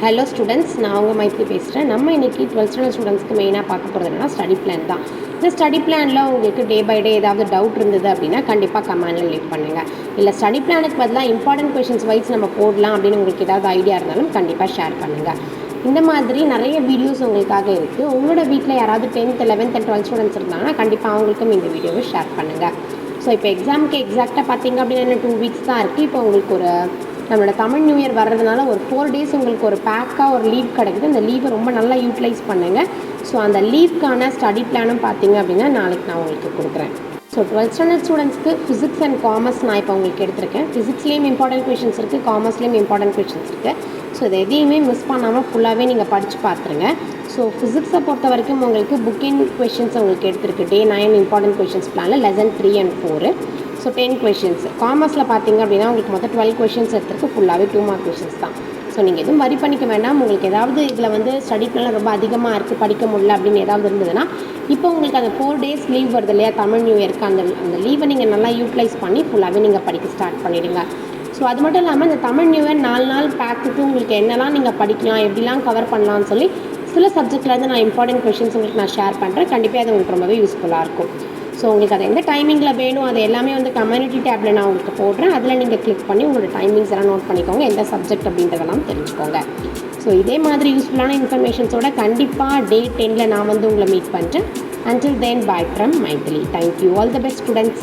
Hello students, நான் உங்கள் மைத்ரி பேசுகிறேன். நம்ம இன்றைக்கி 12th ஸ்டாண்டர்ட் ஸ்டூடெண்ட்ஸ்க்கு மெயினாக பார்க்க போகிறது என்னன்னா ஸ்டடி பிளான் தான். இந்த ஸ்டடி பிளானில் உங்களுக்கு டே பை டே ஏதாவது டவுட் இருந்தது அப்படின்னா கண்டிப்பாக கமெண்டில் லீவ் பண்ணுங்கள். இல்லை ஸ்டடி பிளானுக்கு பதிலாக இம்பார்ட்டன்ட் கொஷின்ஸ் வைஸ் நம்ம போடலாம் அப்படின்னு உங்களுக்கு ஏதாவது ஐடியா இருந்தாலும் கண்டிப்பாக ஷேர் பண்ணுங்கள். இந்த மாதிரி நிறைய வீடியோஸ் உங்களுக்காக இருக்குது. உங்களோட வீட்டில் யாராவது 10th 11th and 12th students இருந்தாங்கன்னா கண்டிப்பாக அவங்களுக்கும் இந்த வீடியோவை ஷேர் பண்ணுங்கள். ஸோ இப்போ எக்ஸாமுக்கு எக்ஸாக்டாக பார்த்தீங்க அப்படின்னா 2 வீக்ஸ் தான் இருக்குது. இப்போ உங்களுக்கு ஒரு நம்மளோட தமிழ் நியூ இயர் வர்றதுனால ஒரு 4 days உங்களுக்கு ஒரு பேக்காக ஒரு லீவ் கிடைக்குது. அந்த லீவை ரொம்ப நல்லா யூட்டிலைஸ் பண்ணுங்கள். ஸோ அந்த லீவ்க்கான ஸ்டடி பிளானும் பார்த்தீங்க அப்படின்னா நாளைக்கு நான் உங்களுக்கு கொடுக்குறேன். ஸோ 12th ஸ்டாண்டர்ட் ஸ்டூடெண்ட்ஸ்க்கு ஃபிசிக்ஸ் அண்ட் காமர்ஸ் நான் இப்போ உங்களுக்கு எடுத்திருக்கேன். ஃபிசிக்ஸ்லேயும் இம்பார்ட்டன்ட் கொஷின்ஸ் இருக்குது, காமர்ஸ்லேயும் இம்பார்ட்டன்ட் கொஷின்ஸ் இருக்குது. ஸோ இதை எதையுமே மிஸ் பண்ணாமல் ஃபுல்லாகவே நீங்கள் படித்து பார்த்துருங்க. ஸோ ஃபிசிக்ஸை பொறுத்த வரைக்கும் உங்களுக்கு புக்கின் கொஷின்ஸ் உங்களுக்கு எடுத்திருக்கு. Day 9 இம்பார்ட்டன்ட் கொஷின்ஸ் பிளானில் lesson 3 and 4. So 10 questions. காமர்ஸில் பார்த்தீங்க அப்படின்னா உங்களுக்கு மொத்தம் 12 questions எடுத்துருக்கு. ஃபுல்லாகவே 2 mark questions தான். ஸோ நீங்கள் எதுவும் வரி பண்ணிக்க வேண்டாம். உங்களுக்கு ஏதாவது இதில் வந்து ஸ்டடி பிளான் ரொம்ப அதிகமாக இருக்குது, படிக்க முடியல அப்படின்னு ஏதாவது இருந்ததுன்னா இப்போ உங்களுக்கு அந்த 4 days லீவ் வருது இல்லையா தமிழ் நியூ இயருக்கு, அந்த லீவை நீங்கள் நல்லா யூட்டிலைஸ் பண்ணி ஃபுல்லாகவே நீங்கள் படிக்க ஸ்டார்ட் பண்ணிவிடுங்க. ஸோ அது மட்டும் இல்லாமல் இந்த தமிழ் நியூ இயர் 4 நாள் பேக்குக்கு உங்களுக்கு என்னெல்லாம் நீங்கள் படிக்கலாம், எப்படிலாம் கவர் பண்ணலாம்னு சொல்லி சில சப்ஜெக்ட்லேருந்து நான் இம்பார்ட்டன்ட் கொஷின்ஸ் உங்களுக்கு நான் ஷேர் பண்ணுறேன். கண்டிப்பாக அது உங்களுக்கு ரொம்பவே யூஸ்ஃபுல்லாக இருக்கும். ஸோ உங்களுக்கு அது எந்த டைமிங்கில் வேணும் அது எல்லாமே வந்து கம்யூனிட்டி டேப்பில் நான் உங்களுக்கு போடுறேன். அதில் நீங்கள் கிளிக் பண்ணி உங்களோட டைமிங்ஸ் எல்லாம் நோட் பண்ணிக்கோங்க, எந்த சப்ஜெக்ட் அப்படின்றதெல்லாம் தெரிஞ்சுக்கோங்க. ஸோ இதே மாதிரி யூஸ்ஃபுல்லான இன்ஃபர்மேஷன்ஸோட கண்டிப்பாக Day 10 நான் வந்து உங்களை மீட் பண்ணுறேன். Until then, bye from Mythri. Thank you. All the best, students.